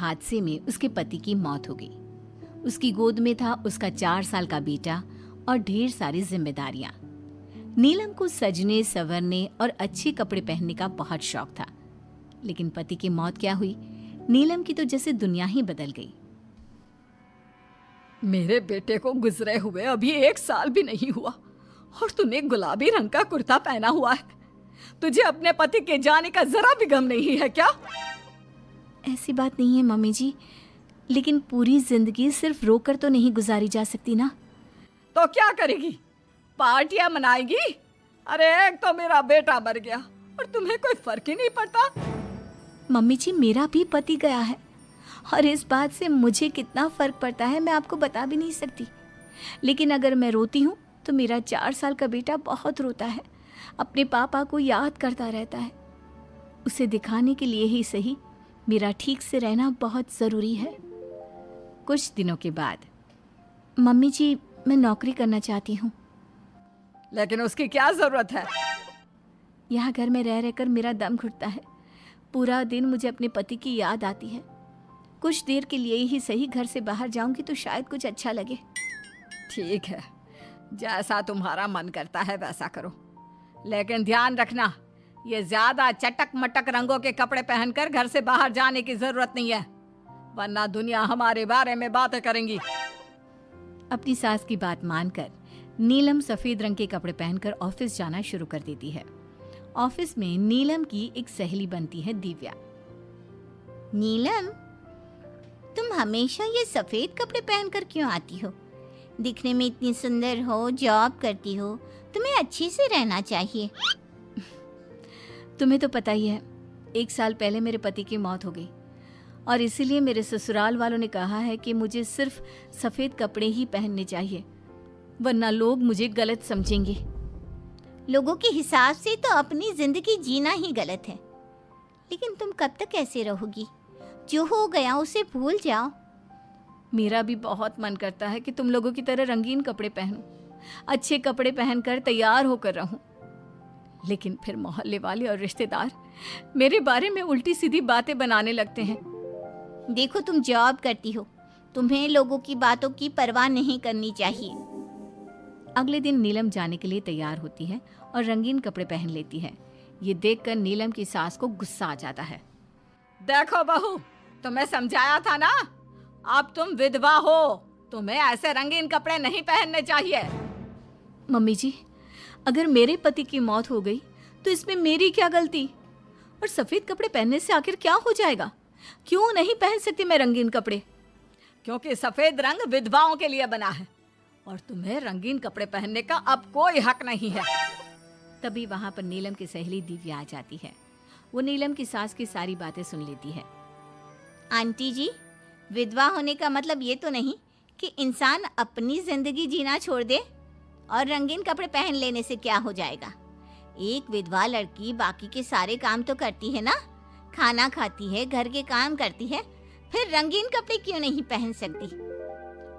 हादसे में उसके पति की मौत हो गई। उसकी गोद में था उसका 4 साल का बेटा और ढेर सारी जिम्मेदारियां। नीलम को सजने संवरने और अच्छे कपड़े पहनने का बहुत शौक था, लेकिन पति की मौत क्या हुई, नीलम की तो जैसे दुनिया ही बदल गई। मेरे बेटे को गुजरे हुए अभी 1 साल भी नहीं हुआ और तूने गुलाबी रंग का कुर्ता पहना हुआ है। तुझे अपने पति के जाने का जरा भी गम नहीं है क्या? ऐसी बात नहीं है मम्मी जी, लेकिन पूरी जिंदगी सिर्फ रोकर तो नहीं गुजारी जा सकती ना। तो क्या करेगी? पार्टियां मनाएगी? अरे एक तो मेरा बेटा मर गया और तुम्हें कोई फर्क ही नहीं पड़ता। मम्मी जी, मेरा भी पति गया है और इस बात से मुझे कितना फर्क पड़ता है मैं आपको बता भी नहीं सकती। लेकिन अगर मैं रोती हूँ तो मेरा 4 साल का बेटा बहुत रोता है, अपने पापा को याद करता रहता है। उसे दिखाने के लिए ही सही, मेरा ठीक से रहना बहुत ज़रूरी है। कुछ दिनों के बाद, मम्मी जी मैं नौकरी करना चाहती हूँ। लेकिन उसकी क्या जरूरत है? यहाँ घर में रह रहकर मेरा दम घुटता है। पूरा दिन मुझे अपने पति की याद आती है। कुछ देर के लिए ही सही घर से बाहर जाऊंगी तो शायद कुछ अच्छा लगे। ठीक है, जैसा तुम्हारा मन करता है वैसा करो, लेकिन ध्यान रखना ये ज्यादा चटक मटक रंगों के कपड़े पहनकर घर से बाहर जाने की जरूरत नहीं है, वरना दुनिया हमारे बारे में बातें करेंगी। अपनी सास की बात मानकर नीलम सफेद रंग के कपड़े पहनकर ऑफिस जाना शुरू कर देती है। ऑफिस में नीलम की एक सहेली बनती है, दिव्या। नीलम, तुम हमेशा ये सफेद कपड़े पहनकर क्यों आती हो? दिखने में इतनी सुंदर हो, जॉब करती हो, तुम्हें अच्छे से रहना चाहिए। तुम्हें तो पता ही है, 1 साल पहले मेरे पति की मौत हो गई और इसीलिए मेरे ससुराल वालों ने कहा है कि मुझे सिर्फ सफेद कपड़े ही पहनने चाहिए, वरना लोग मुझे गलत समझेंगे। लोगों के हिसाब से तो अपनी जिंदगी जीना ही गलत है, लेकिन तुम कब तक ऐसे रहोगी? जो हो गया उसे भूल जाओ। मेरा भी बहुत मन करता है कि तुम लोगों की तरह रंगीन कपड़े पहनूं, अच्छे कपड़े पहनकर तैयार होकर रहूं, लेकिन फिर मोहल्ले वाले और रिश्तेदार मेरे बारे में उल्टी सीधी बातें बनाने लगते हैं। देखो, तुम जॉब करती हो, तुम्हें लोगों की बातों की परवाह नहीं करनी चाहिए। अगले दिन नीलम जाने के लिए तैयार होती है और रंगीन कपड़े पहन लेती है। ये देखकर नीलम की सास को गुस्सा आ जाता है। देखो बहू, तुम्हें समझाया था ना, अब तुम विधवा हो, तुम्हें ऐसे रंगीन कपड़े नहीं पहनने चाहिए। मम्मी जी, अगर मेरे पति की मौत हो गई तो इसमें मेरी क्या गलती? और सफेद कपड़े पहनने से आखिर क्या हो जाएगा? क्यों नहीं पहन सकती मैं रंगीन कपड़े? क्योंकि सफेद रंग विधवाओं के लिए बना है और तुम्हें रंगीन कपड़े पहनने का अब कोई हक नहीं है। तभी वहां पर नीलम की सहेली दिव्या आ जाती है। वो नीलम की सास की सारी बातें सुन लेती है। आंटी जी, विधवा होने का मतलब ये तो नहीं कि इंसान अपनी जिंदगी जीना छोड़ दे और रंगीन कपड़े पहन लेने से क्या हो जाएगा। एक विधवा लड़की बाकी के सारे काम तो करती है ना, खाना खाती है, घर के काम करती है, फिर रंगीन कपड़े क्यों नहीं पहन सकती?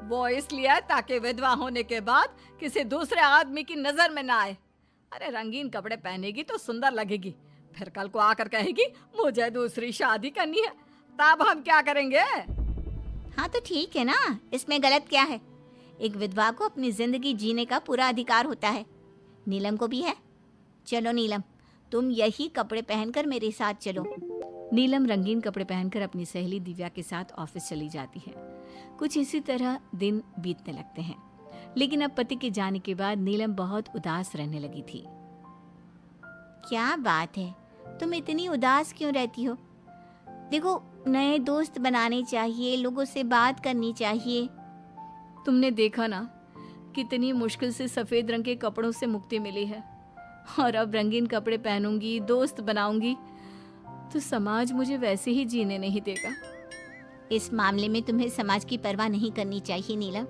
वो इसलिए ताकि विधवा होने के बाद किसी दूसरे आदमी की नजर में ना आए। अरे रंगीन कपड़े पहनेगी तो सुंदर लगेगी, फिर कल को आकर कहेगी मुझे दूसरी शादी करनी है, तब हम क्या करेंगे? हाँ तो ठीक है ना, इसमें गलत क्या है? एक विधवा को अपनी जिंदगी जीने का पूरा अधिकार होता है, नीलम को भी है। चलो नीलम, तुम यही कपड़े पहनकर मेरे साथ चलो। नीलम रंगीन कपड़े पहनकर अपनी सहेली दिव्या के साथ ऑफिस चली जाती है। कुछ इसी तरह दिन बीतने लगते हैं, लेकिन अब पति के जाने के बाद नीलम बहुत उदास रहने लगी थी। क्या बात है, तुम इतनी उदास क्यों रहती हो? देखो, नए दोस्त बनाने चाहिए, लोगों से बात करनी चाहिए। तुमने देखा ना, कितनी मुश्किल से सफेद रंग के कपड़ों से मुक्ति मिली है, और अब रंगीन कपड़े पहनूंगी, दोस्त बनाऊंगी तो समाज मुझे वैसे ही जीने नहीं देगा। इस मामले में तुम्हें समाज की परवाह नहीं करनी चाहिए नीलम।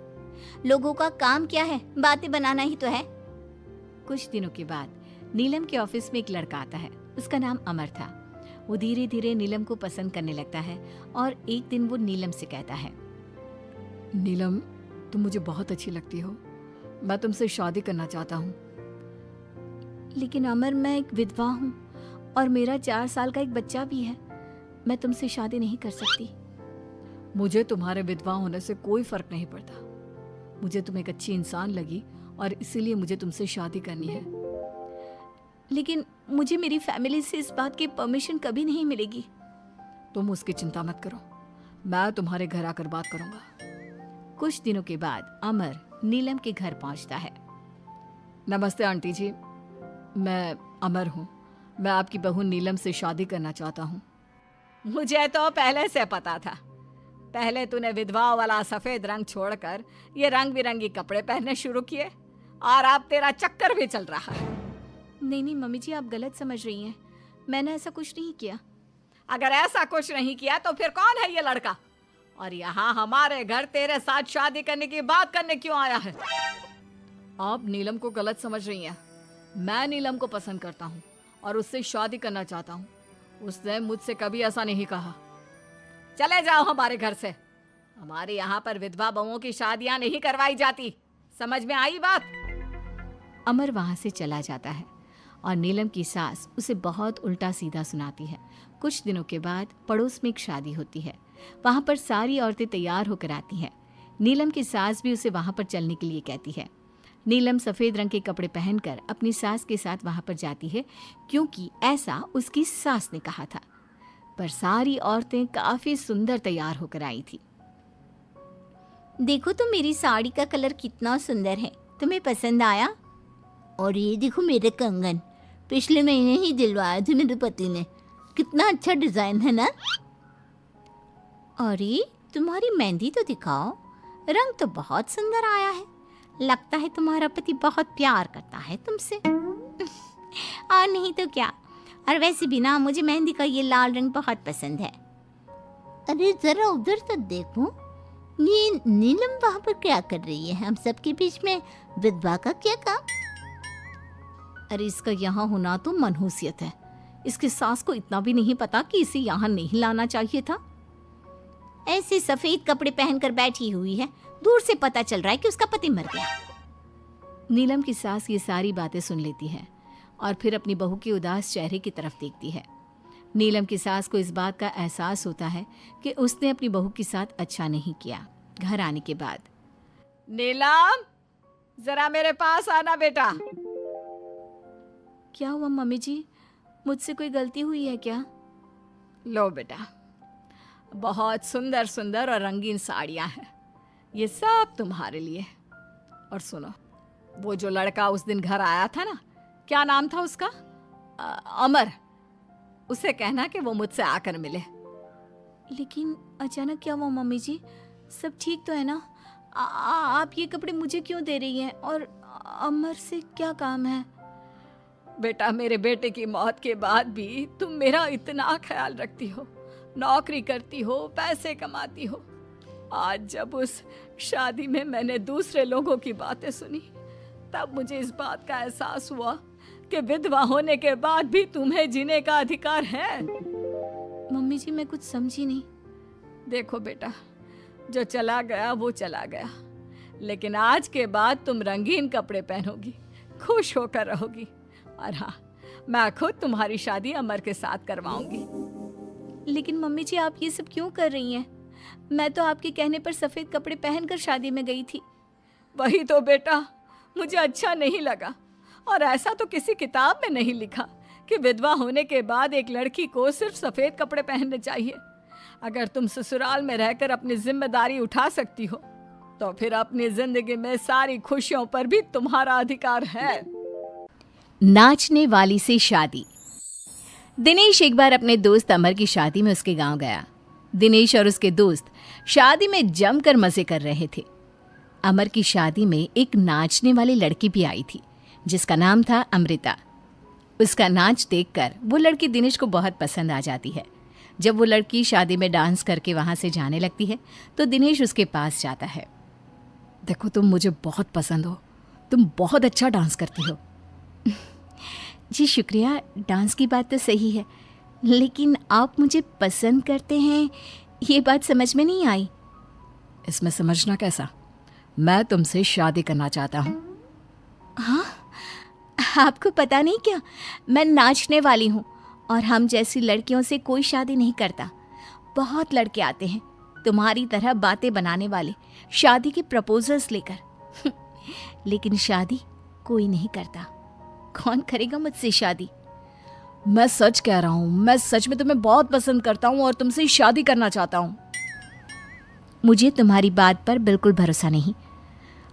लोगों का काम क्या है? बातें बनाना ही तो है। कुछ दिनों के बाद नीलम के ऑफिस में एक लड़का आता है। उसका नाम अमर था। वो धीरे धीरे नीलम को पसंद करने लगता है और एक दिन वो नीलम से कहता है, नीलम, तुम मुझे बहुत अच्छी लगती हो, मैं तुमसे शादी करना चाहता हूँ। लेकिन अमर, मैं एक विधवा हूँ और मेरा 4 साल का एक बच्चा भी है, मैं तुमसे शादी नहीं कर सकती। मुझे तुम्हारे विधवा होने से कोई फर्क नहीं पड़ता। मुझे तुम एक अच्छी इंसान लगी और इसीलिए मुझे तुमसे शादी करनी है। लेकिन मुझे मेरी फैमिली से इस बात की परमिशन कभी नहीं मिलेगी। तुम उसकी चिंता मत करो, मैं तुम्हारे घर आकर बात करूंगा। कुछ दिनों के बाद अमर नीलम के घर पहुंचता है। नमस्ते आंटी जी, मैं अमर हूँ। मैं आपकी बहू नीलम से शादी करना चाहता हूँ। मुझे तो पहले से पता था। पहले तूने विधवा वाला सफेद रंग छोड़कर ये रंग बिरंगी कपड़े पहनने शुरू किए और अब तेरा चक्कर भी चल रहा है। नहीं नहीं मम्मी जी, आप गलत समझ रही हैं। मैंने ऐसा कुछ नहीं किया। अगर ऐसा कुछ नहीं किया तो फिर कौन है ये लड़का, और यहाँ हमारे घर तेरे साथ शादी करने की बात करने क्यों आया है? आप नीलम को गलत समझ रही हैं। मैं नीलम को पसंद करता हूँ और उससे शादी करना चाहता हूँ। उसने मुझसे कभी ऐसा नहीं कहा। चले जाओ हमारे घर से। हमारे यहाँ पर विधवा बहुओं की शादियाँ नहीं करवाई जाती। समझ में आई बात? अमर वहां से चला जाता है और नीलम की सास उसे बहुत उल्टा सीधा सुनाती है। कुछ दिनों के बाद पड़ोस में एक शादी होती है। वहां पर सारी औरतें तैयार होकर आती हैं। नीलम की सास भी उसे वहां पर चलने के लिए कहती है। नीलम सफेद रंग के कपड़े पहनकर अपनी सास के साथ वहां पर जाती है, क्योंकि ऐसा उसकी सास ने कहा था। पर सारी औरतें काफी सुंदर तैयार होकर आई थी। देखो तो मेरी साड़ी का कलर कितना सुंदर है, तुम्हें पसंद आया? और ये देखो मेरे कंगन, पिछले महीने ही दिलवाए थे मेरे पति ने। कितना अच्छा डिजाइन है ना? अरे तुम्हारी मेहंदी तो दिखाओ, रंग तो बहुत सुंदर आया है। लगता है तुम्हारा पति बहुत प्यार करता है तुमसे। और नहीं तो क्या। और वैसे भी ना, मुझे मेहंदी का ये लाल रंग बहुत पसंद है। अरे जरा उधर तो देखो, ये नीलम वहां पर क्या कर रही है? हम सबके बीच में विधवा का क्या काम? अरे इसका यहाँ होना तो मनहूसियत है। इसकी सास को इतना भी नहीं पता कि इसे यहाँ नहीं लाना चाहिए था। ऐसे सफेद कपड़े पहनकर बैठी हुई है, दूर से पता चल रहा है कि उसका पति मर गया। नीलम की सास ये सारी बातें सुन लेती है और फिर अपनी बहू के उदास चेहरे की तरफ देखती है। नीलम की सास को इस बात का एहसास होता है कि उसने अपनी बहू के साथ अच्छा नहीं किया। घर आने के बाद, नीलम जरा मेरे पास आना बेटा। क्या हुआ मम्मी जी? मुझसे कोई गलती हुई है क्या? लो बेटा, बहुत सुंदर सुंदर और रंगीन साड़ियाँ हैं, ये सब तुम्हारे लिए। और सुनो, वो जो लड़का उस दिन घर आया था ना, क्या नाम था उसका? अमर। उसे कहना कि वो मुझसे आकर मिले। लेकिन अचानक क्या हुआ मम्मी जी? सब ठीक तो है ना? आप ये कपड़े मुझे क्यों दे रही हैं? और अमर से क्या काम है? बेटा, मेरे बेटे की मौत के बाद भी तुम मेरा इतना ख्याल रखती हो, नौकरी करती हो, पैसे कमाती हो। आज जब उस शादी में मैंने दूसरे लोगों की बातें सुनी, तब मुझे इस बात का एहसास हुआ कि विधवा होने के बाद भी तुम्हें जीने का अधिकार है। मम्मी जी मैं कुछ समझी नहीं। देखो बेटा, जो चला गया वो चला गया, लेकिन आज के बाद तुम रंगीन कपड़े पहनोगी, खुश होकर रहोगी। और हाँ, मैं खुद तुम्हारी शादी अमर के साथ करवाऊंगी। लेकिन मम्मी जी आप ये सब क्यों कर रही हैं? मैं तो आपके कहने पर सफेद कपड़े पहनकर शादी में गई थी। वही तो बेटा, मुझे अच्छा नहीं लगा। और ऐसा तो किसी किताब में नहीं लिखा कि विधवा होने के बाद एक लड़की को सिर्फ सफेद कपड़े पहनने चाहिए। अगर तुम ससुराल में रहकर अपनी जिम्मेदारी उठा सकती हो, तो फिर अपनी जिंदगी में सारी खुशियों पर भी तुम्हारा अधिकार है। नाचने वाली से शादी। दिनेश एक बार अपने दोस्त अमर की शादी में उसके गांव गया। दिनेश और उसके दोस्त शादी में जमकर मजे कर रहे थे। अमर की शादी में एक नाचने वाली लड़की भी आई थी, जिसका नाम था अमृता। उसका नाच देखकर वो लड़की दिनेश को बहुत पसंद आ जाती है। जब वो लड़की शादी में डांस करके वहाँ से जाने लगती है, तो दिनेश उसके पास जाता है। देखो, तुम मुझे बहुत पसंद हो, तुम बहुत अच्छा डांस करती हो। जी शुक्रिया, डांस की बात तो सही है, लेकिन आप मुझे पसंद करते हैं ये बात समझ में नहीं आई। इसमें समझना कैसा? मैं तुमसे शादी करना चाहता हूँ। हाँ, आपको पता नहीं क्या, मैं नाचने वाली हूँ और हम जैसी लड़कियों से कोई शादी नहीं करता। बहुत लड़के आते हैं, तुम्हारी तरह बातें बनाने वाले शादी के प्रपोजल्स लेकर। लेकिन शादी कोई नहीं करता। कौन करेगा मुझसे शादी? मैं सच कह रहा हूँ, मैं सच में तुम्हें बहुत पसंद करता हूँ और तुमसे शादी करना चाहता हूँ। मुझे तुम्हारी बात पर बिल्कुल भरोसा नहीं।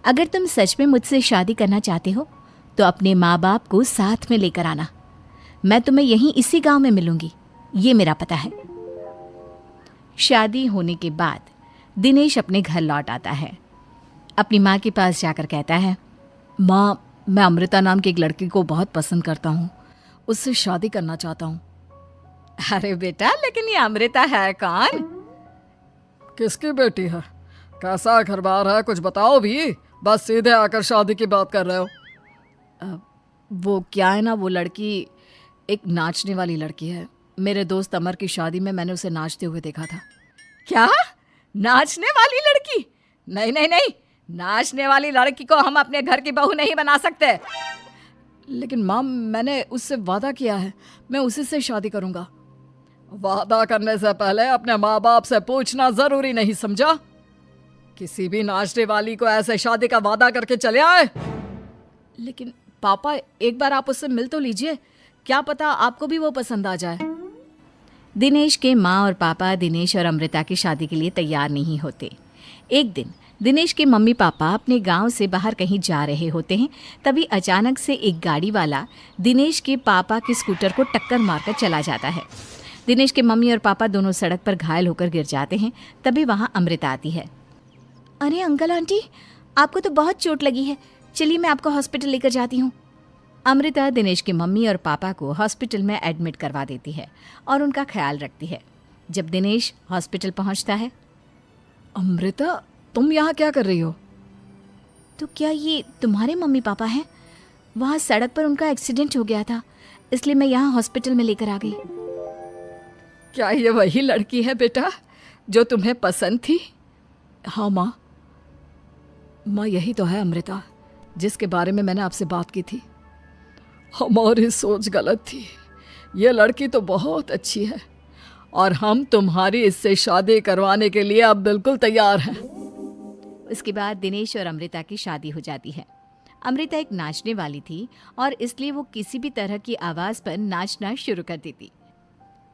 अगर तुम सच में मुझसे शादी करना चाहते हो तो अपने माँ बाप को साथ में लेकर आना। मैं तुम्हें यहीं इसी गांव में मिलूंगी, ये मेरा पता है। शादी होने के बाद दिनेश अपने घर लौट आता है। अपनी माँ के पास जाकर कहता है, माँ, मैं अमृता नाम की एक लड़की को बहुत पसंद करता हूँ, उससे शादी करना चाहता हूँ। अरे बेटा, लेकिन ये अमृता है कौन? किसकी बेटी है? कैसा घर बार है, कुछ बताओ भी। बस सीधे आकर शादी की बात कर रहे हो। वो क्या है ना, वो लड़की एक नाचने वाली लड़की है। मेरे दोस्त अमर की शादी में मैंने उसे नाचते हुए देखा था। क्या? नाचने वाली लड़की? नहीं नहीं नहीं, नाचने वाली लड़की को हम अपने घर की बहू नहीं बना सकते। लेकिन माँ, मैंने उससे वादा किया है, मैं उसी से शादी करूंगा। वादा करने से पहले अपने माँ बाप से पूछना जरूरी नहीं समझा? किसी भी नाचने वाली को ऐसे शादी का वादा करके चले आए। लेकिन पापा, एक बार आप उससे मिल तो लीजिए, क्या पता आपको भी वो पसंद आ जाए। दिनेश के माँ और पापा दिनेश और अमृता की शादी के लिए तैयार नहीं होते। एक दिन दिनेश के मम्मी पापा अपने गांव से बाहर कहीं जा रहे होते हैं। तभी अचानक से एक गाड़ी वाला दिनेश के पापा के स्कूटर को टक्कर मारकर चला जाता है। दिनेश के मम्मी और पापा दोनों सड़क पर घायल होकर गिर जाते हैं। तभी वहाँ अमृता आती है। अरे अंकल आंटी, आपको तो बहुत चोट लगी है, चलिए मैं आपको हॉस्पिटल लेकर जाती हूँ। अमृता दिनेश के मम्मी और पापा को हॉस्पिटल में एडमिट करवा देती है और उनका ख्याल रखती है। जब दिनेश हॉस्पिटल पहुँचता है, अमृता, तुम यहाँ क्या कर रही हो? तो क्या ये तुम्हारे मम्मी पापा हैं? वहाँ सड़क पर उनका एक्सीडेंट हो गया था, इसलिए मैं यहाँ हॉस्पिटल में लेकर आ गई। क्या ये वही लड़की है बेटा जो तुम्हें पसंद थी? हाँ माँ, यही तो है अमृता, जिसके बारे में मैंने आपसे बात की थी। हमारी सोच गलत थी। ये लड़की तो बहुत अच्छी है और हम तुम्हारी इससे शादी करवाने के लिए अब बिल्कुल तैयार हैं। उसके बाद दिनेश और अमृता की शादी हो जाती है। अमृता एक नाचने वाली थी और इसलिए वो किसी भी तरह की आवाज़ पर नाचना शुरू कर देती।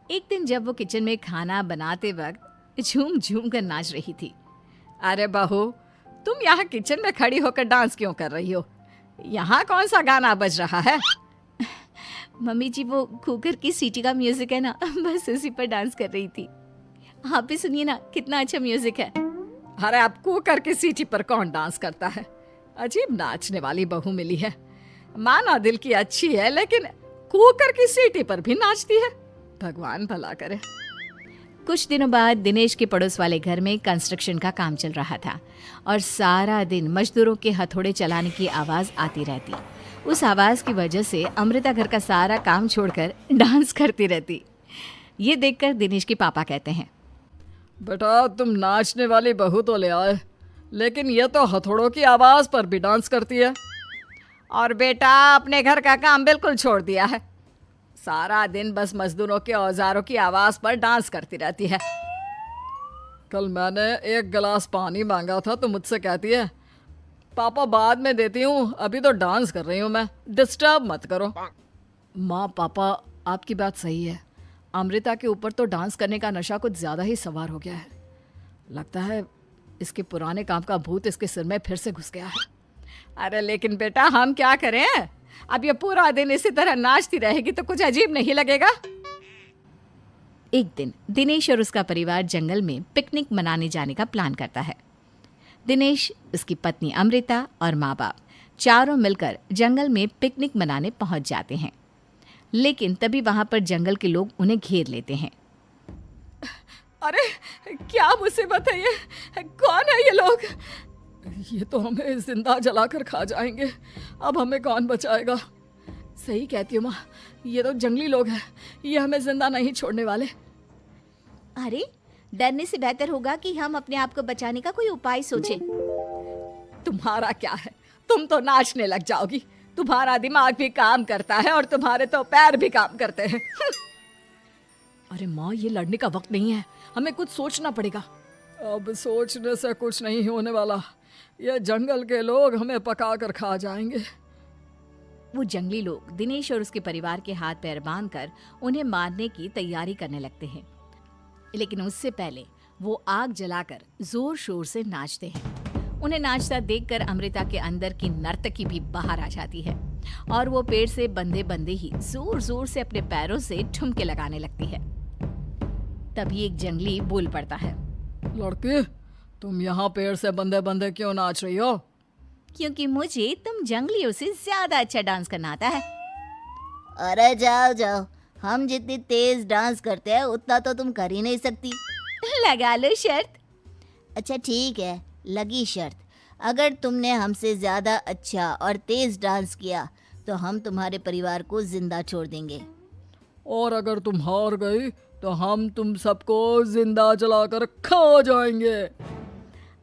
एक दिन जब वो किचन में खाना बनाते वक्त झूम झूम कर नाच रही थी। अरे बहू, तुम यहाँ किचन में खड़ी होकर डांस क्यों कर रही हो? यहाँ कौन सा गाना बज रहा है? मम्मी जी, वो कुकर की सीटी का म्यूजिक है ना, बस उसी पर डांस कर रही थी। आप भी सुनिए ना, कितना अच्छा म्यूजिक है। अरे अब कुकर की सीटी पर कौन डांस करता है? अजीब नाचने वाली बहू मिली है। माना दिल की अच्छी है, लेकिन कुकर की सीटी पर भी नाचती है। भगवान भला करे। कुछ दिनों बाद दिनेश के पड़ोस वाले घर में कंस्ट्रक्शन का काम चल रहा था और सारा दिन मजदूरों के हथौड़े चलाने की आवाज़ आती रहती। उस आवाज़ की वजह से अमृता घर का सारा काम छोड़कर डांस करती रहती। ये देखकर दिनेश के पापा कहते हैं, बेटा, तुम नाचने वाली बहू तो ले आए, लेकिन ये तो हथौड़ों की आवाज़ पर भी डांस करती है। और बेटा अपने घर का काम बिल्कुल छोड़ दिया है। सारा दिन बस मजदूरों के औजारों की आवाज़ पर डांस करती रहती है। कल मैंने एक गिलास पानी मांगा था तो मुझसे कहती है, पापा बाद में देती हूँ, अभी तो डांस कर रही हूँ मैं, डिस्टर्ब मत करो। माँ पापा, आपकी बात सही है। अमृता के ऊपर तो डांस करने का नशा कुछ ज़्यादा ही सवार हो गया है। लगता है इसके पुराने काम का भूत इसके सिर में फिर से घुस गया है। अरे लेकिन बेटा, हम क्या करें? अब ये पूरा दिन इसी तरह नाचती रहेगी तो कुछ अजीब नहीं लगेगा? एक दिन दिनेश और उसका परिवार जंगल में पिकनिक मनाने जाने का प्लान करता है। दिनेश, उसकी पत्नी अमृता और माँ बाप चारों मिलकर जंगल में पिकनिक मनाने पहुंच जाते हैं। लेकिन तभी वहां पर जंगल के लोग उन्हें घेर लेते हैं। अरे क्या मुसीबत है ये? कौन है ये लोग? ये तो हमें जिंदा जलाकर खा जाएंगे, अब हमें कौन बचाएगा? सही कहती हो माँ, ये तो जंगली लोग हैं, ये हमें जिंदा नहीं छोड़ने वाले। अरे डरने से बेहतर होगा कि हम अपने आप को बचाने का कोई उपाय सोचें। तुम्हारा क्या है, तुम तो नाचने लग जाओगी। तुम्हारा दिमाग भी काम करता है और तुम्हारे तो पैर भी काम करते हैं। अरे माँ, ये लड़ने का वक्त नहीं है, हमें कुछ सोचना पड़ेगा। अब सोचने से कुछ नहीं होने वाला, ये जंगल के लोग हमें पका कर खा जाएंगे। वो जंगली लोग दिनेश और उसके परिवार के हाथ पैर बांधकर उन्हें मारने की तैयारी करने लगते हैं, लेकिन उससे पहले वो आग जलाकर जोर शोर से नाचते हैं। उन्हें नाचता देखकर अमृता के अंदर की नर्तकी भी बाहर आ जाती है और वो पेड़ से बंधे बंधे ही जोर जोर से अपने पैरों से ठुमके लगाने लगती है। तभी एक जंगली बोल पड़ता है, लड़की, तुम यहाँ पेड़ से बंधे बंधे क्यों नाच रही हो? क्योंकि मुझे तुम जंगलियों से ज्यादा अच्छा डांस करना आता है। अरे जाओ जाओ, हम जितनी तेज डांस करते हैं उतना तो तुम कर ही नहीं सकती। लगा लो शर्त। अच्छा ठीक है, लगी शर्त। अगर तुमने हमसे ज्यादा अच्छा और तेज डांस किया तो हम तुम्हारे परिवार को जिंदा छोड़ देंगे। और अगर तुम हार गई तो हम तुम सबको जिंदा जलाकर खा जाएंगे।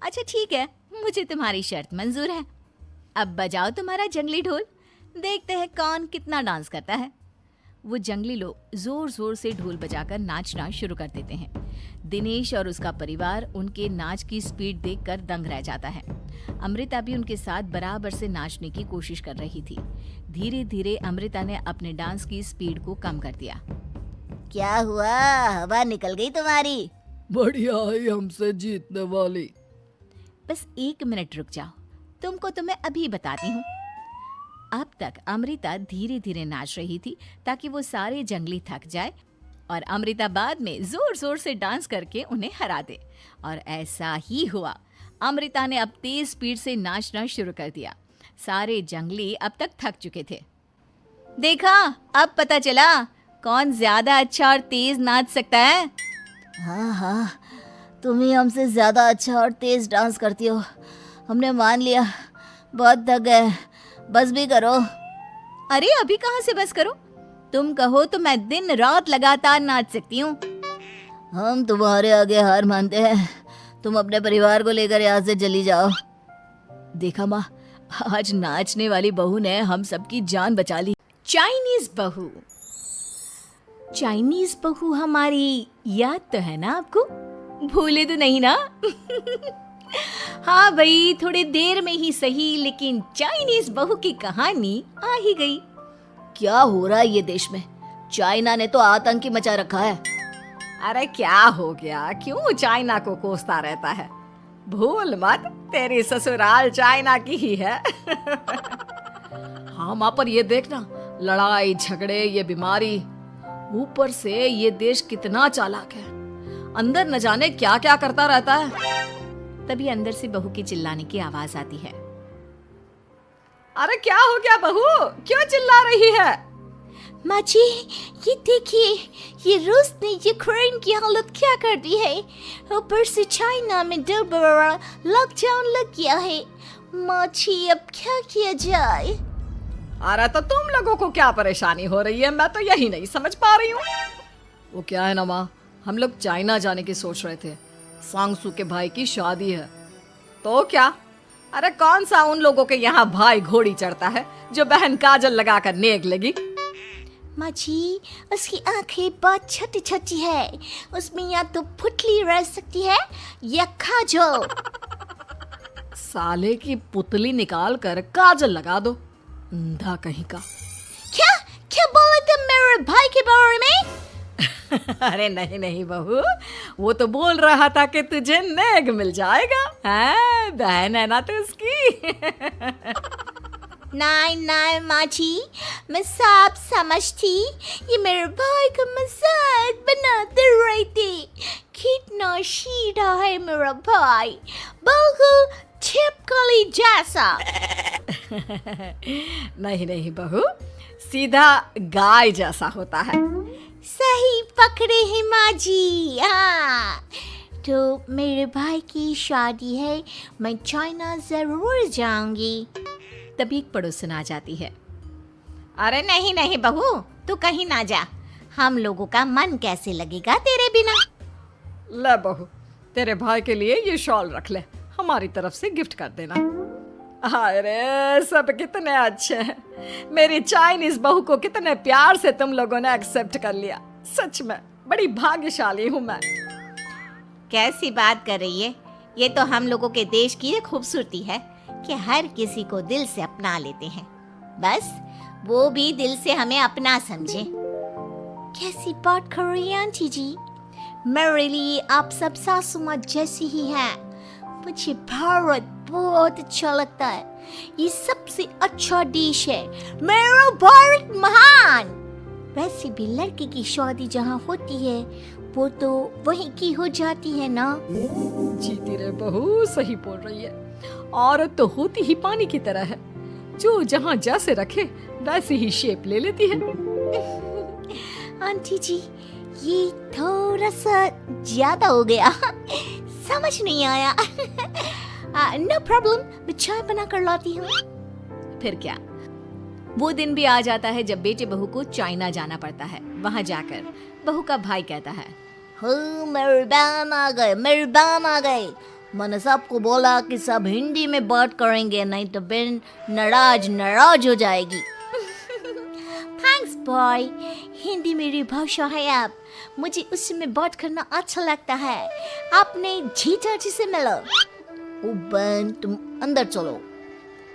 अच्छा ठीक है, मुझे तुम्हारी शर्त मंजूर है। अब बजाओ तुम्हारा जंगली ढोल, देखते हैं कौन कितना डांस करता है। वो जंगली लोग जोर जोर से ढोल बजाकर नाचना शुरू कर देते हैं। दिनेश और उसका परिवार उनके नाच की स्पीड देखकर दंग रह जाता है। अमृता भी उनके साथ बराबर से नाचने की कोशिश कर रही थी। धीरे धीरे अमृता ने अपने डांस की स्पीड को कम कर दिया। क्या हुआ, हवा निकल गई तुम्हारी? बढ़िया है हमसे जीतने वाली। बस 1 मिनट रुक जाओ, तुमको तो मैं अभी बताती हूँ। अब तक अमृता धीरे धीरे नाच रही थी ताकि वो सारे जंगली थक जाए और अमृता बाद में जोर जोर से डांस करके उन्हें हरा दे। और ऐसा ही हुआ। अमृता ने अब तेज स्पीड से नाचना शुरू कर दिया। सारे जंगली अब तक थक चुके थे। देखा, अब पता चला कौन ज्यादा अच्छा और तेज नाच सकता है। हाँ हाँ, तुम ही हमसे ज्यादा अच्छा और तेज डांस करती हो। हमने मान लिया, बहुत थक गए, बस भी करो। अरे अभी कहाँ से बस करो, तुम कहो तो मैं दिन रात लगातार नाच सकती हूँ। हम तुम्हारे आगे हार मानते हैं, तुम अपने परिवार को लेकर यहाँ से चली जाओ। देखा माँ, आज नाचने वाली बहू ने हम सबकी जान बचा ली। चाइनीज बहू, चाइनीज बहू हमारी याद तो है ना आपको? भूले तो नहीं ना? हाँ भाई, थोड़ी देर में ही सही, लेकिन चाइनीज बहू की कहानी आ ही गई। क्या हो रहा है ये देश में? चाइना ने तो आतंक ही मचा रखा है। अरे क्या हो गया, क्यों चाइना को कोसता रहता है? भूल मत, तेरी ससुराल चाइना की ही है। हाँ माँ, पर ये देखना, लड़ाई झगड़े, ये बीमारी, ऊपर से ये देश कितना चालाक है, अंदर न जाने क्या क्या करता रहता है। तभी अंदर से बहू की चिल्लाने की आवाज आती है। अरे क्या हो गया बहू, क्यों चिल्ला रही है? माँ जी, ये देखिए, ये रूस ने यूक्रेन की हालत क्या कर दी है। ऊपर से चाइना में दोबारा लॉकडाउन लग गया है। माँ जी, अब क्या किया जाए? अरे तो तुम लोगों को क्या परेशानी हो रही है, मैं तो यही नहीं समझ पा रही हूँ। वो क्या है ना माँ, हम लोग चाइना जाने की सोच रहे थे, सांगसू के भाई की शादी है। तो क्या? अरे कौन सा उन लोगों के यहाँ भाई घोड़ी चढ़ता है जो बहन काजल लगाकर नेक लगी? माँ जी, उसकी आंखें बहुत छोटी छोटी है, उसमें या तो पुतली रह सकती है या काजल। साले की पुतली निकाल कर काजल लगा दो, अंधा कहीं का। क्या क्या बोले तुम मेरे भाई के बारे में? अरे नहीं नहीं बहू, वो तो बोल रहा था कि तुझे नेग मिल जाएगा। हाँ, बहन है ना तो उसकी। नहीं नहीं माँ जी, मैं सब समझती, ये मेरे भाई का मजाक बनाते रहते। कितना सीधा है मेरा भाई, बिल्कुल छिपकली जैसा। नहीं नहीं बहू, सीधा गाय जैसा होता है। सही पकड़े हैं माँ जी। हाँ, तो मेरे भाई की शादी है, मैं चाइना जरूर जाऊंगी। तभी एक पड़ोसन आ जाती है। अरे नहीं नहीं बहू, तू कहीं ना जा, हम लोगों का मन कैसे लगेगा तेरे बिना। ले बहू, तेरे भाई के लिए ये शॉल रख ले, हमारी तरफ से गिफ्ट कर देना। अरे सब कितने अच्छे हैं, मेरी चाइनीज बहू को कितने प्यार से तुम लोगों ने एक्सेप्ट कर लिया। सच में बड़ी भाग्यशाली हूँ मैं। कैसी बात कर रही है? ये तो हम लोगों के देश की एक खूबसूरती है कि हर किसी को दिल से अपना लेते हैं, बस वो भी दिल से हमें अपना समझे। कैसी बात कर रही हैं आंटी जी? मेरे लिए आप सब सासू माँ जैसी ही हैं। मुझे भारत बहुत अच्छा लगता है, ये सबसे अच्छा देश है। मेरा भारत महान। वैसे भी लड़के की शादी जहाँ होती है वो तो वहीं की हो जाती है ना। जीती रे बहू, सही बोल रही है। औरत तो होती ही पानी की तरह है, जो जहाँ जैसे रखे वैसी ही शेप ले लेती है। आंटी जी, ये थोड़ा सा ज्यादा हो गया, समझ नहीं आया। नो प्रॉब्लम, मैं चाय बना कर लाती हूँ। फिर क्या, वो दिन भी आ जाता है जब बेटे बहू को चाइना जाना पड़ता है। वहाँ जाकर बहू का भाई कहता है, मेहरबान आ गए, मेहरबान आ गए। मैंने सबको बोला कि सब हिंदी में बात करेंगे, नहीं तो बहन नाराज हो जाएगी। थैंक्स बॉय, हिंदी मेरी भाषा है। आप मुझे उसमें बात करना अच्छा लगता है। आपने जीजा जी से मिलो। ओ बहन, तुम अंदर चलो।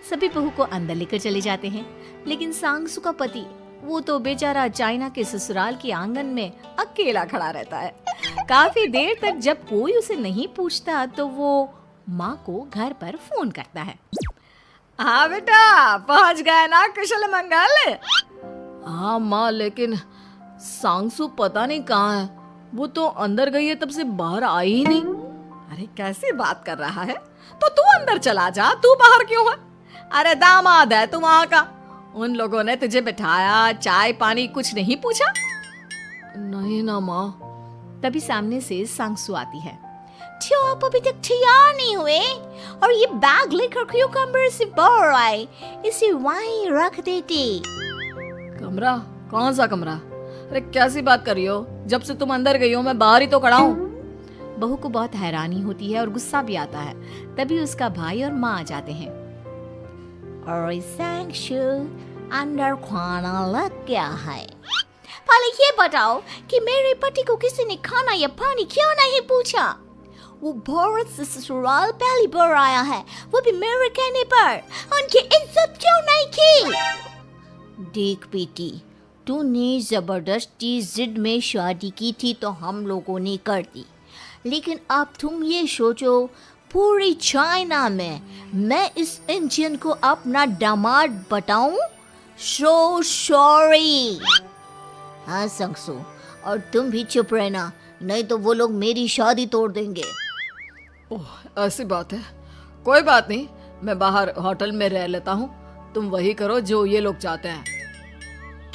सभी बहू को अंदर लेकर चले जाते हैं, लेकिन सांगसु का पति, वो तो बेचारा चाइना के ससुराल के आंगन में अकेला खड़ा रहता है। काफी देर तक जब कोई उसे नहीं पूछता तो वो माँ को घर पर फोन करता है। हाँ बेटा, पहुंच गए ना कुशल मंगल? हाँ माँ, लेकिन सांगसु पता नहीं कहाँ है। वो तो अंदर गई है, तब से बाहर आई ही नहीं। अरे कैसी बात कर रहा है? तो तू अंदर चला जा, तू बाहर क्यों है? अरे दामाद है तू वहाँ का, उन लोगों ने तुझे बिठाया, चाय पानी कुछ नहीं पूछा? नहीं ना माँ। तभी सामने से सांगसु आती है। क्यों आप अभी तक तैयार नहीं हुए? और ये बैग लेकर क्यों कमरे से बाहर आए? इसे वहीं रख देते। कमरा? कौन सा कमरा? अरे कैसी बात कर रही हो? जब से तुम अंदर गई हो मैं बाहर ही तो खड़ा हूँ। बहू को बहुत हैरानी होती है और गुस्सा भी आता है। तभी उसका भाई और माँ आ जाते हैं। और सांगसु, अंदर खाना लग गया है। पहले ये बताओ कि मेरे पति को किसी ने खाना या पानी क्यों नहीं पूछा? वो भारत से ससुराल पहली बार आया है, वो भी मेरे कहने पर। उनकी इज्जत क्यों नहीं की? देख बेटी, तूने जबरदस्ती जिद में शादी की थी तो हम लोगों ने कर दी, लेकिन अब तुम ये सोचो, पूरी चाइना में मैं इस इंडियन को अपना दामाद बताऊं? So sorry. हाँ सांगसु, और तुम भी चुप रहना, नहीं तो वो लोग मेरी शादी तोड़ देंगे। ओह, ऐसी बात है। कोई बात नहीं, मैं बाहर होटल में रह लेता हूँ। तुम वही करो जो ये लोग चाहते हैं।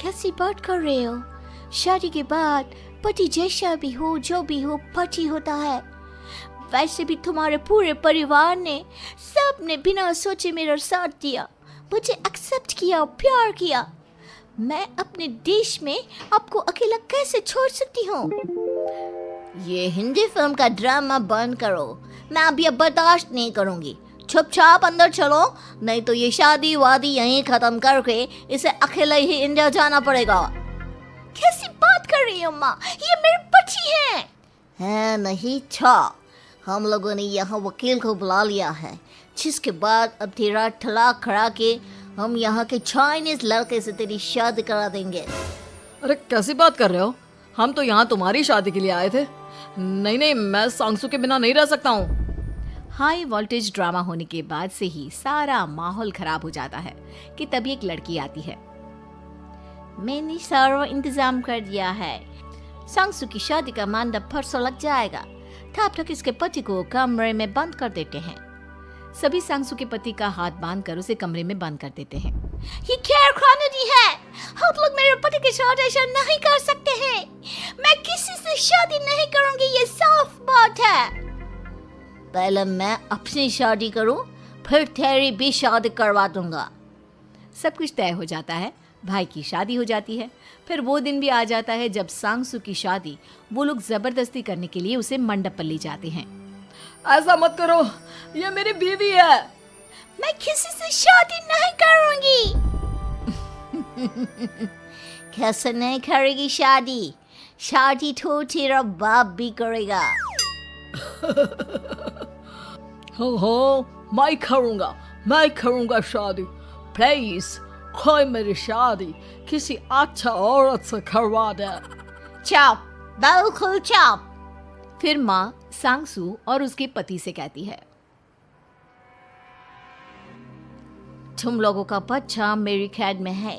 कैसी बात कर रहे हो? शादी के बाद पति जैसा भी हो, जो भी हो, पति होता है। वैसे भी तुम्हारे पूरे परिवार ने, सबने बिना सोचे मेरा साथ दिया, मुझे एक्सेप्ट किया, प्यार किया। मैं अपने देश में आपको अकेला कैसे छोड़ सकती हूँ? ये हिंदी फिल्म का ड्रामा बंद करो, मैं अभी अब बर्दाश्त नहीं करूँगी। चुपचाप अंदर चलो, नहीं तो ये शादी वादी यहीं खत्म करके इसे अकेले ही इंडिया जाना पड़ेगा। कैसी बात कर रही हो माँ? ये मेरे पति हैं। नहीं था, हम लोगों ने यहाँ वकील को बुला लिया है, जिसके बाद अब तेरा तलाक करा के हम यहाँ के चाइनीज लड़के से तेरी शादी करा देंगे। अरे कैसी बात कर रहे हो? हम तो यहाँ तुम्हारी शादी के लिए आए थे। नहीं, मैं सांगसु के बिना नहीं रह सकता हूँ। हाई वोल्टेज ड्रामा होने के बाद से ही सारा माहौल खराब हो जाता है कि तभी एक लड़की आती है। मैंने सारा इंतजाम कर दिया है, सांगसु की शादी का मंडप परसों लग जाएगा। तब तक इसके पति को कमरे में बंद कर देते हैं। सभी सांगसु के पति का हाथ बांधकर उसे कमरे में बंद कर देते हैं। ये क्या कानूनी है? आप लोग मेरे पति के साथ ऐसा नहीं कर सकते हैं। मैं किसी से शादी नहीं करूंगी, ये साफ बात है। पहले मैं अपनी शादी करूं, फिर तेरी भी शादी करवा दूंगा। सब कुछ तय हो जाता है, भाई की शादी हो जाती है। फिर वो दिन भी आ जाता है जब सांगसु की शादी वो लोग जबरदस्ती करने के लिए उसे मंडप पर ले जाते हैं। ऐसा मत करो, ये मेरी बीवी है। मैं किसी से शादी नहीं करूंगी। कैसे नहीं करेगी शादी? शादी तो तेरा बाप भी करेगा। हो मैं करूँगा शादी। प्लीज कोई मेरी शादी किसी अच्छा औरत से करवा दे। चुप, बिल्कुल चुप। फिर माँ सांगसू और उसके पति से कहती है, तुम लोगों का बच्चा मेरी कैद में है।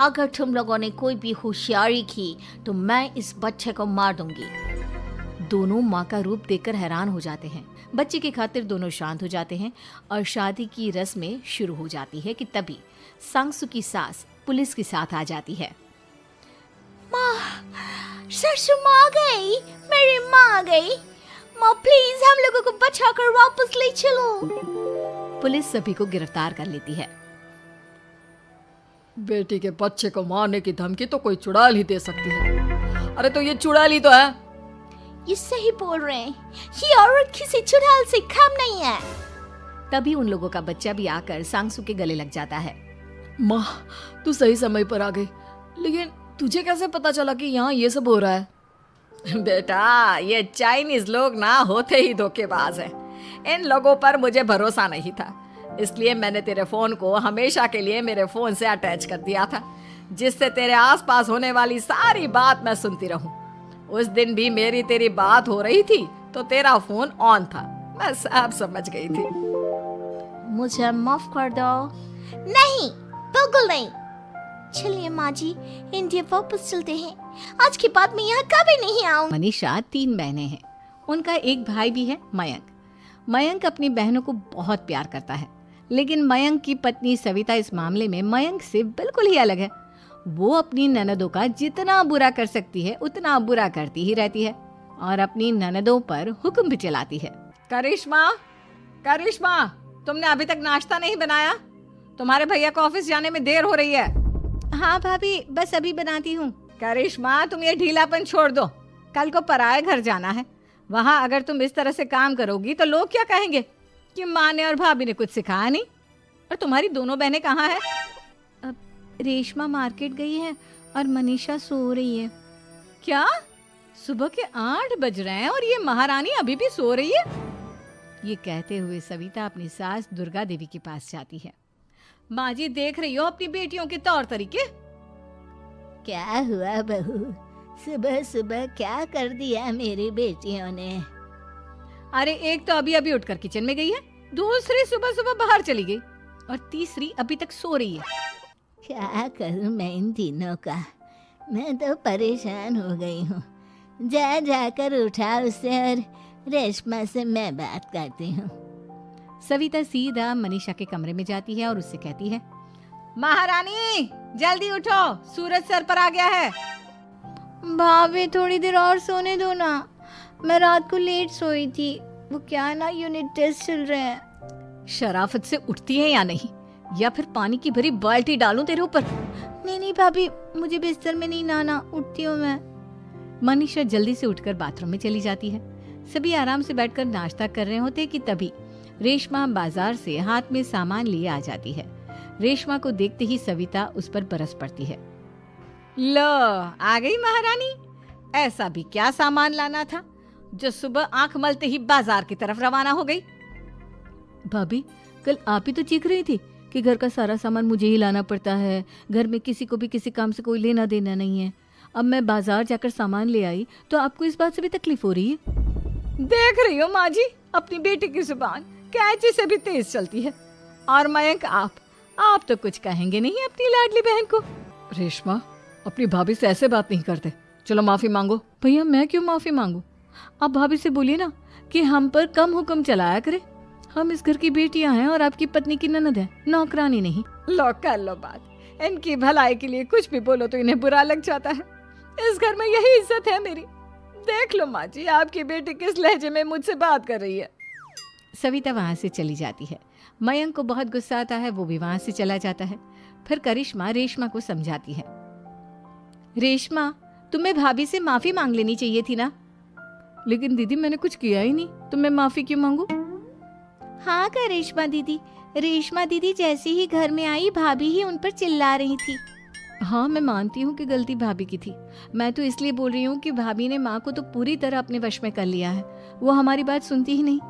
अगर तुम लोगों ने कोई भी होशियारी की तो मैं इस बच्चे को मार दूंगी। दोनों माँ का रूप देखकर हैरान हो जाते हैं। बच्चे की खातिर दोनों शांत हो जाते हैं और शादी की रस्में शुरू हो जाती है कि तभी सांगसू की सास पुलिस के साथ आ जाती है। माँ, ससुर माँ आ गई, मेरी माँ आ गई। माँ प्लीज हम लोगों को बचाकर वापस ले चलो। पुलिस सभी को गिरफ्तार कर लेती है। बेटी के बच्चे को मारने की धमकी तो कोई चुड़ैल ही दे सकती है। अरे तो ये चुड़ैल ही तो है। ये सही बोल रहे हैं, ये औरत किसी चुड़ैल से कम नहीं है। तभी उन लोगों का बच्चा भी आकर सांगसू के गले लग जाता है। माँ, तू सही समय पर आ गई, लेकिन तुझे कैसे पता चला कि यहाँ ये सब हो रहा है? बेटा, ये चाइनीज लोग ना होते ही धोखेबाज हैं। इन लोगों पर मुझे भरोसा नहीं था, इसलिए मैंने तेरे फोन को हमेशा के लिए मेरे फोन से अटैच कर दिया था, जिससे तेरे आसपास होने वाली सारी बात मैं सुनती रहूं। उस दिन भी मेरी तेरी बात हो रही थी तो तेरा फोन ऑन था, मैं सब समझ गई थी। मुझे माफ कर दो। नहीं, बिल्कुल नहीं। चलिए माँ जी, इंडिया वापस चलते हैं। आज के बाद मैं यहाँ कभी नहीं आऊंगी। मनीषा 3 बहनें हैं। उनका एक भाई भी है, मयंक। मयंक अपनी बहनों को बहुत प्यार करता है, लेकिन मयंक की पत्नी सविता इस मामले में मयंक से बिल्कुल ही अलग है। वो अपनी ननदों का जितना बुरा कर सकती है उतना बुरा करती ही रहती है और अपनी ननदों पर हुक्म भी चलाती है। करिश्मा, तुमने अभी तक नाश्ता नहीं बनाया? तुम्हारे भैया को ऑफिस जाने में देर हो रही है। हाँ भाभी, बस अभी बनाती हूँ। करिश्मा, तुम ये ढीलापन छोड़ दो। कल को पराये घर जाना है। वहाँ अगर तुम इस तरह से काम करोगी तो लोग क्या कहेंगे कि माँ ने और भाभी ने कुछ सिखाया नहीं। और तुम्हारी दोनों बहनें कहाँ हैं? रेशमा मार्केट गई है और मनीषा सो रही है। क्या? सुबह के 8 बज रहे हैं और ये महारानी अभी भी सो रही है? ये कहते हुए सविता अपनी सास दुर्गा देवी के पास जाती है। माँ जी, देख रही हो अपनी बेटियों के तौर तरीके? क्या हुआ बहू, सुबह सुबह क्या कर दिया मेरी बेटियों ने? अरे एक तो अभी अभी उठकर किचन में गई है, दूसरी सुबह सुबह बाहर चली गई और तीसरी अभी तक सो रही है। क्या करूं मैं इन तीनों का, मैं तो परेशान हो गई हूँ। जा जाकर उठा उसे और रेशमा से मैं बात करती हूँ। सविता सीधा मनीषा के कमरे में जाती है और उससे कहती है, महारानी जल्दी उठो, सूरज सर पर आ गया है। भाभी थोड़ी देर और सोने दो ना, मैं रात को लेट सोई थी। वो क्या ना, यूनिट टेस्ट चल रहे हैं। शराफत से उठती है या नहीं, या फिर पानी की भरी बाल्टी डालूं तेरे ऊपर? नहीं भाभी, मुझे बिस्तर में नहीं नहाना, उठती हूँ मैं। मनीषा जल्दी से उठकर बाथरूम में चली जाती है। सभी आराम से बैठकर नाश्ता कर रहे होते कि तभी रेशमा बाजार से हाथ में सामान लिए आ जाती है। रेशमा को देखते ही सविता उस पर बरस पड़ती है। लो, आ गई महारानी। ऐसा भी क्या सामान लाना था जो सुबह आंख मलते ही बाजार की तरफ रवाना हो गई? भाभी, कल आप ही तो चीख रही थी कि घर का सारा सामान मुझे ही लाना पड़ता है, घर में किसी को भी किसी काम से कोई लेना देना नहीं है। अब मैं बाजार जाकर सामान ले आई तो आपको इस बात से भी तकलीफ हो रही है? देख रही हो माँ जी, अपनी बेटी की जुबान कैंची से भी तेज चलती है। और मयंक, आप तो कुछ कहेंगे नहीं अपनी लाडली बहन को? रेशमा, अपनी भाभी से ऐसे बात नहीं करते। चलो माफी मांगो। भैया, मैं क्यों माफी मांगू? आप भाभी से बोलिए ना कि हम पर कम हुक्म चलाया करे। हम इस घर की बेटियां हैं और आपकी पत्नी की ननद है, नौकरानी नहीं। लो, कर लो बात। इनकी भलाई के लिए कुछ भी बोलो तो इन्हें बुरा लग जाता है। इस घर में यही इज्जत है मेरी। देख लो माँ जी, आपकी बेटी किस लहजे में मुझसे बात कर रही है। सविता वहां से चली जाती है। मयंक को बहुत गुस्सा आता है, वो भी वहां से चला जाता है। फिर करिश्मा रेशमा को समझाती है, रेशमा, तुम्हें भाभी से माफी मांग लेनी चाहिए थी ना। लेकिन दीदी, मैंने कुछ किया ही नहीं, तो मैं माफी क्यों मांगू? हाँ करिश्मा दीदी, रेशमा दीदी जैसे ही घर में आई भाभी ही उन पर चिल्ला रही थी। हाँ, मैं मानती हूँ कि गलती भाभी की थी। मैं तो इसलिए बोल रही हूँ कि भाभी ने माँ को तो पूरी तरह अपने वश में कर लिया है। वो हमारी बात सुनती ही नहीं।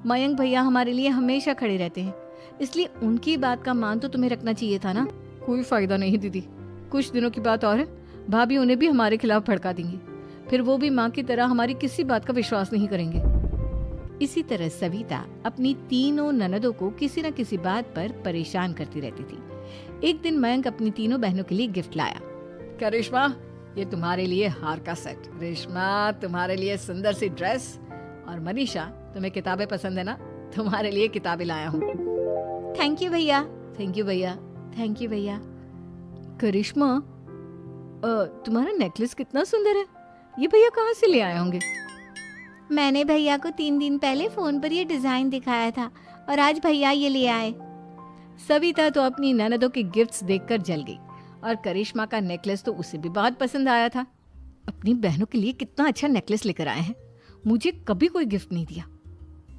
मयंक भैया हमारे लिए हमेशा खड़े रहते हैं, इसलिए उनकी बात का मान तो तुम्हें रखना चाहिए था ना। कोई फायदा नहीं दीदी, कुछ दिनों की बात और है, भाभी उन्हें भी हमारे खिलाफ भड़का देंगी, फिर वो भी माँ की तरह हमारी किसी बात का विश्वास नहीं करेंगे। इसी तरह सविता अपनी तीनों ननदों को किसी न किसी बात पर परेशान करती रहती थी। एक दिन मयंक अपनी तीनों बहनों के लिए गिफ्ट लाया। करिश्मा, ये तुम्हारे लिए हार का सेट, रेशमा तुम्हारे लिए सुंदर सी ड्रेस, और मनीषा तुम्हें किताबें पसंद है ना, तुम्हारे लिए किताबें लाया हूँ। थैंक यू भैया। थैंक यू भैया। थैंक यू भैया। करिश्मा, तुम्हारा नेकलेस कितना सुंदर है, ये भैया कहाँ से ले आए होंगे? मैंने भैया को 3 दिन पहले फोन पर ये डिजाइन दिखाया था और आज भैया ये ले आए। सविता तो अपनी ननदों के गिफ्ट्स देखकर जल गई और करिश्मा का नेकलेस तो उसे भी बहुत पसंद आया था। अपनी बहनों के लिए कितना अच्छा नेकलेस लेकर आए हैं, मुझे कभी कोई गिफ्ट नहीं दिया,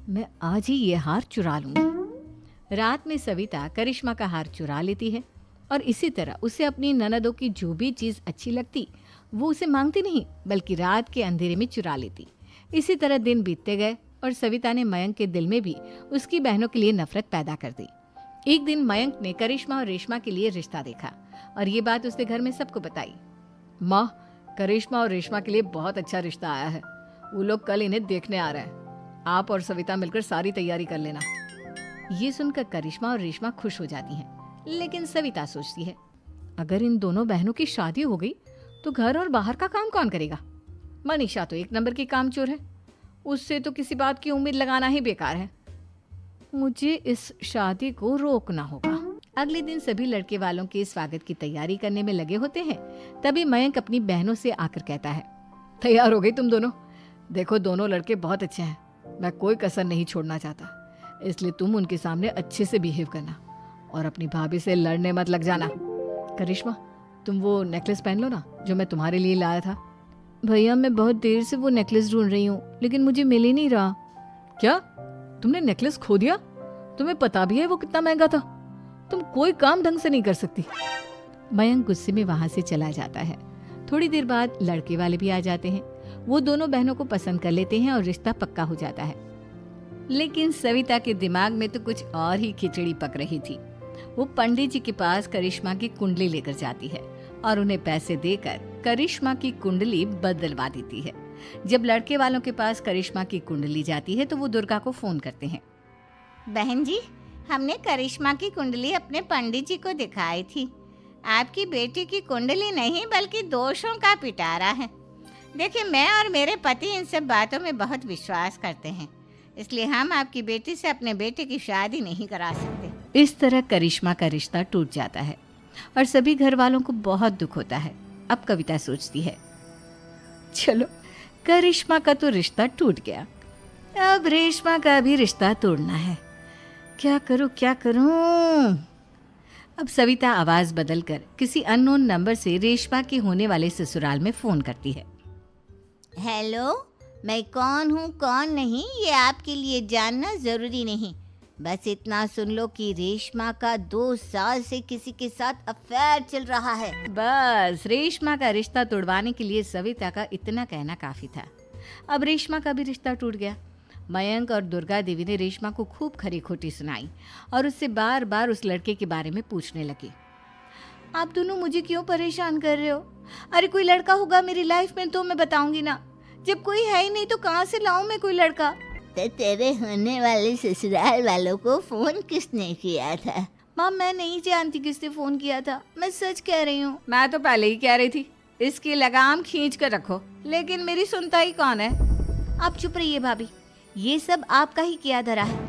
मैं आज ही ये हार चुरा लूंगी। रात में सविता करिश्मा का हार चुरा लेती है और इसी तरह उसे अपनी ननदों की जो भी चीज़ अच्छी लगती वो उसे मांगती नहीं, बल्कि रात के अंधेरे में चुरा लेती। इसी तरह दिन बीतते गए और सविता ने मयंक के दिल में भी उसकी बहनों के लिए नफरत पैदा कर दी। एक दिन मयंक ने करिश्मा और रेशमा के लिए रिश्ता देखा और ये बात उसने घर में सबको बताई। माँ, करिश्मा और रेशमा के लिए बहुत अच्छा रिश्ता आया है, वो लोग कल इन्हें देखने आ रहे हैं, आप और सविता मिलकर सारी तैयारी कर लेना। ये सुनकर करिश्मा और रेशमा खुश हो जाती हैं, लेकिन सविता सोचती है अगर इन दोनों बहनों की शादी हो गई तो घर और बाहर का काम कौन करेगा? मनीषा तो एक नंबर की कामचोर है, उससे तो किसी बात की उम्मीद लगाना ही बेकार है। मुझे इस शादी को रोकना होगा। अगले दिन सभी लड़के वालों के स्वागत की तैयारी करने में लगे होते हैं। तभी मयंक अपनी बहनों से आकर कहता है, तैयार हो गई तुम दोनों? देखो दोनों लड़के बहुत अच्छे हैं, मैं कोई कसर नहीं छोड़ना चाहता, इसलिए तुम उनके सामने अच्छे से बिहेव करना और अपनी भाभी से लड़ने मत लग जाना। करिश्मा, तुम वो नेकलेस पहन लो ना जो मैं तुम्हारे लिए लाया था। भैया मैं बहुत देर से वो नेकलेस ढूंढ रही हूँ, लेकिन मुझे मिल ही नहीं रहा। क्या तुमने नेकलेस खो दिया? तुम्हें पता भी है वो कितना महंगा था, तुम कोई काम ढंग से नहीं कर सकती। मयंक गुस्से में वहां से चला जाता है। थोड़ी देर बाद लड़के वाले भी आ जाते हैं, वो दोनों बहनों को पसंद कर लेते हैं और रिश्ता पक्का हो जाता है। लेकिन सविता के दिमाग में तो कुछ और ही खिचड़ी पक रही थी। वो पंडित जी के पास करिश्मा की कुंडली लेकर जाती है और उन्हें पैसे देकर करिश्मा की कुंडली बदलवा देती है। जब लड़के वालों के पास करिश्मा की कुंडली जाती है तो वो दुर्गा को फोन करते हैं। बहन जी, हमने करिश्मा की कुंडली अपने पंडित जी को दिखाई थी। आपकी बेटी की कुंडली नहीं बल्कि दोषों का पिटारा है। देखिए, मैं और मेरे पति इन सब बातों में बहुत विश्वास करते हैं, इसलिए हम आपकी बेटी से अपने बेटे की शादी नहीं करा सकते। इस तरह करिश्मा का रिश्ता टूट जाता है और सभी घर वालों को बहुत दुख होता है। अब कविता सोचती है, चलो करिश्मा का तो रिश्ता टूट गया, अब रेशमा का भी रिश्ता तोड़ना है। क्या करूं क्या करूं? अब सविता आवाज बदलकर किसी अननोन नंबर से रेशमा के होने वाले ससुराल में फोन करती है। हेलो, मैं कौन हूँ कौन नहीं ये आपके लिए जानना ज़रूरी नहीं, बस इतना सुन लो कि रेशमा का 2 साल से किसी के साथ अफेयर चल रहा है। बस रेशमा का रिश्ता तोड़वाने के लिए सविता का इतना कहना काफी था। अब रेशमा का भी रिश्ता टूट गया। मयंक और दुर्गा देवी ने रेशमा को खूब खरी खोटी सुनाई और उससे बार बार उस लड़के के बारे में पूछने लगी। आप दोनों मुझे क्यों परेशान कर रहे हो? अरे कोई लड़का होगा मेरी लाइफ में तो मैं बताऊंगी ना, जब कोई है ही नहीं तो कहाँ से लाऊं मैं कोई लड़का? तो तेरे होने वाले ससुराल वालों को फोन किसने किया था? माँ मैं नहीं जानती किसने फोन किया था, मैं सच कह रही हूँ। मैं तो पहले ही कह रही थी इसकी लगाम खींच कर रखो, लेकिन मेरी सुनता ही कौन है। आप चुप रहिए भाभी, ये सब आपका ही किया धरा है।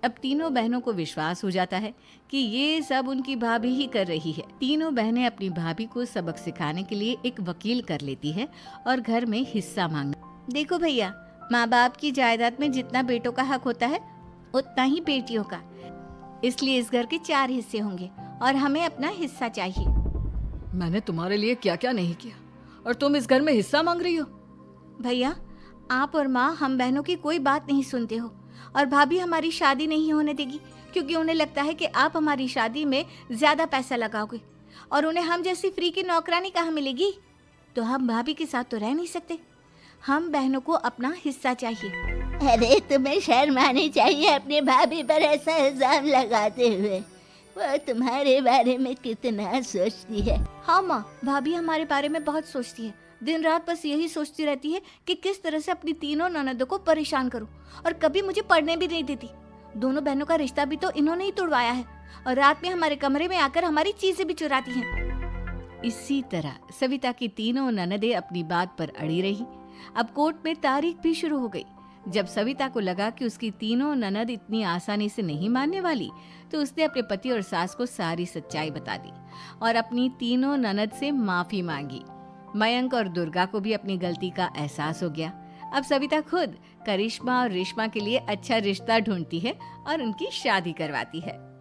अब तीनों बहनों को विश्वास हो जाता है कि ये सब उनकी भाभी ही कर रही है। तीनों बहनें अपनी भाभी को सबक सिखाने के लिए एक वकील कर लेती है और घर में हिस्सा मांगना। देखो भैया, माँ बाप की जायदाद में जितना बेटों का हक होता है उतना ही बेटियों का, इसलिए इस घर के 4 हिस्से होंगे और हमें अपना हिस्सा चाहिए। मैंने तुम्हारे लिए क्या क्या नहीं किया और तुम इस घर में हिस्सा मांग रही हो? भैया, आप और माँ हम बहनों की कोई बात नहीं सुनते हो और भाभी हमारी शादी नहीं होने देगी क्योंकि उन्हें लगता है कि आप हमारी शादी में ज्यादा पैसा लगाओगे और उन्हें हम जैसी फ्री की नौकरानी कहाँ मिलेगी। तो हम भाभी के साथ तो रह नहीं सकते, हम बहनों को अपना हिस्सा चाहिए। अरे तुम्हें शर्म आनी चाहिए अपनी भाभी पर ऐसा इल्जाम लगाते हुए। वो तुम्हारे बारे में कितना सोचती है। हाँ माँ, भाभी हमारे बारे में बहुत सोचती है। दिन रात बस यही सोचती रहती है कि किस तरह से अपनी तीनों ननदों को परेशान करूं, और कभी मुझे पढ़ने भी नहीं देती। दोनों बहनों का रिश्ता भी तो इन्होंने ही तोड़वाया है, और रात में हमारे कमरे में आकर हमारी चीजें भी चुराती हैं। इसी तरह सविता की तीनों ननदें अपनी बात पर अड़ी रही। अब कोर्ट में तारीख भी शुरू हो गई। जब सविता को लगा कि उसकी तीनों ननद इतनी आसानी से नहीं मानने वाली, तो उसने अपने पति और सास को सारी सच्चाई बता दी और अपनी तीनों ननद से माफी मांगी। मयंक और दुर्गा को भी अपनी गलती का एहसास हो गया। अब सविता खुद करिश्मा और रेशमा के लिए अच्छा रिश्ता ढूंढती है और उनकी शादी करवाती है।